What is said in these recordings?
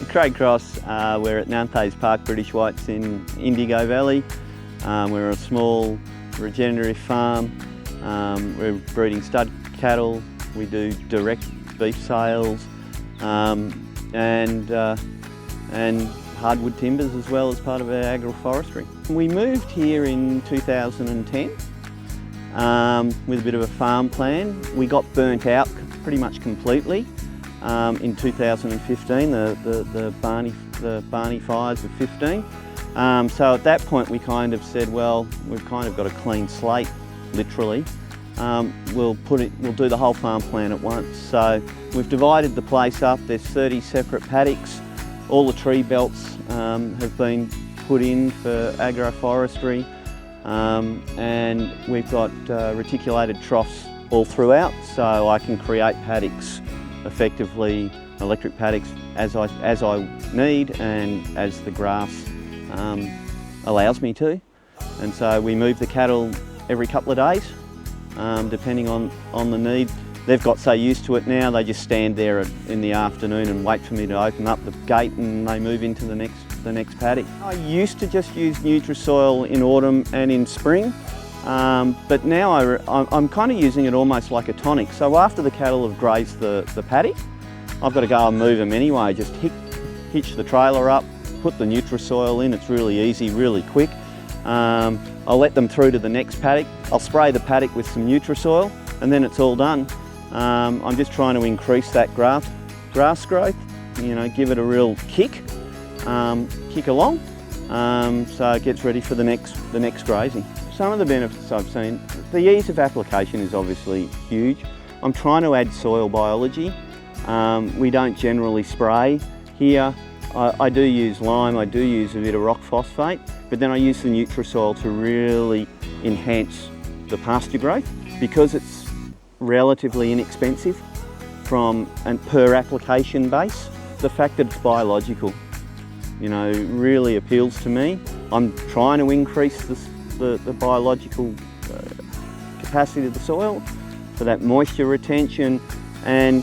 Craig Cross, we're at Nanthays Park, British Whites in Indigo Valley. We're a small regenerative farm. We're breeding stud cattle. We do direct beef sales and hardwood timbers as well as part of our agroforestry. We moved here in 2010 with a bit of a farm plan. We got burnt out pretty much completely in 2015, the Barney fires of 15. So at that point we kind of said, well, we've kind of got a clean slate, literally. We'll do the whole farm plan at once. So we've divided the place up. There's 30 separate paddocks. All the tree belts have been put in for agroforestry, and we've got reticulated troughs all throughout, so I can create paddocks effectively, electric paddocks, as I need and as the grass allows me to. And so we move the cattle every couple of days, depending on the need. They've got so used to it now, they just stand there in the afternoon and wait for me to open up the gate and they move into the next paddock. I used to just use NutriSoil in autumn and in spring, but now I'm kind of using it almost like a tonic. So after the cattle have grazed the paddock, I've got to go and move them anyway. Just hitch the trailer up, put the NutriSoil in. It's really easy, really quick. I'll let them through to the next paddock. I'll spray the paddock with some NutriSoil and then it's all done. I'm just trying to increase that grass growth, you know, give it a real kick along, so it gets ready for the next grazing. Some of the benefits I've seen, the ease of application is obviously huge. I'm trying to add soil biology. We don't generally spray here. I do use lime, I do use a bit of rock phosphate, but then I use the NutriSoil to really enhance the pasture growth because it's relatively inexpensive from and per application base. The fact that it's biological, you know, really appeals to me. I'm trying to increase the biological capacity of the soil for that moisture retention and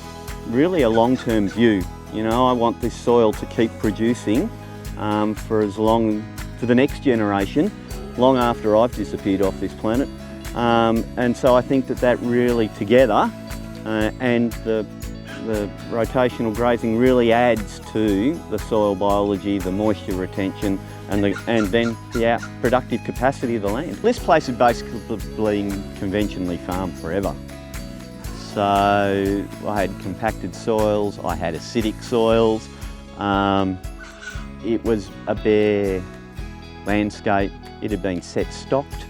really a long-term view. You know, I want this soil to keep producing for the next generation, long after I've disappeared off this planet. And so I think that really together and the rotational grazing really adds to the soil biology, the moisture retention and then the productive capacity of the land. This place has basically been conventionally farmed forever. So I had compacted soils, I had acidic soils. It was a bare landscape. It had been set stocked.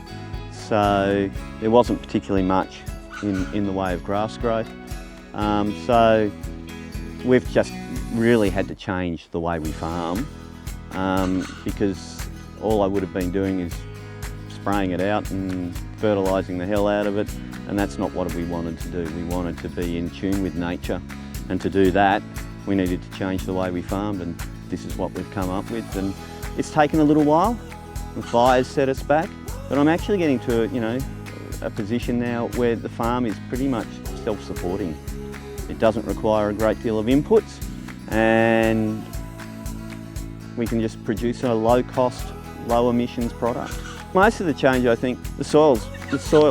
So there wasn't particularly much in the way of grass growth. So we've just really had to change the way we farm because all I would have been doing is spraying it out and fertilising the hell out of it, and that's not what we wanted to do. We wanted to be in tune with nature, and to do that we needed to change the way we farmed, and this is what we've come up with. And it's taken a little while. The fires set us back. But I'm actually getting to, you know, a position now where the farm is pretty much self-supporting. It doesn't require a great deal of inputs, and we can just produce a low-cost, low-emissions product. Most of the change, I think, the soil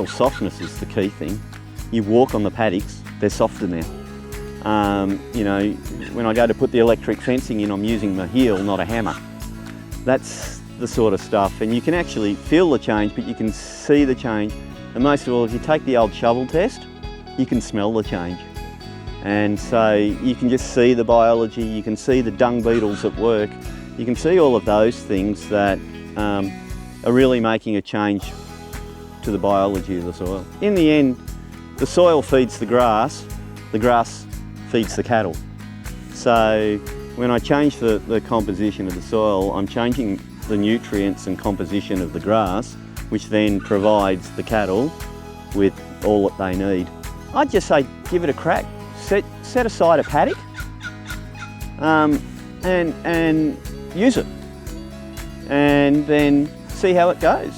softness is the key thing. You walk on the paddocks, they're softer now. You know, when I go to put the electric fencing in, I'm using my heel, not a hammer. That's the sort of stuff, and you can actually feel the change, but you can see the change. And most of all, if you take the old shovel test, you can smell the change. And so you can just see the biology, you can see the dung beetles at work, you can see all of those things that are really making a change to the biology of the soil. In the end, the soil feeds the grass feeds the cattle. So when I change the composition of the soil, I'm changing the nutrients and composition of the grass, which then provides the cattle with all that they need. I'd just say give it a crack. Set aside a paddock and use it, and then see how it goes.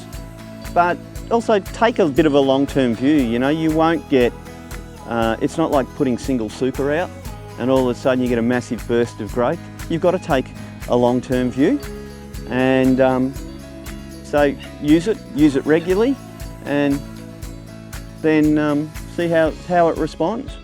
But also take a bit of a long-term view. You know, you won't get, it's not like putting single super out and all of a sudden you get a massive burst of growth. you've got to take a long-term view, and so use it regularly, and then see how it responds.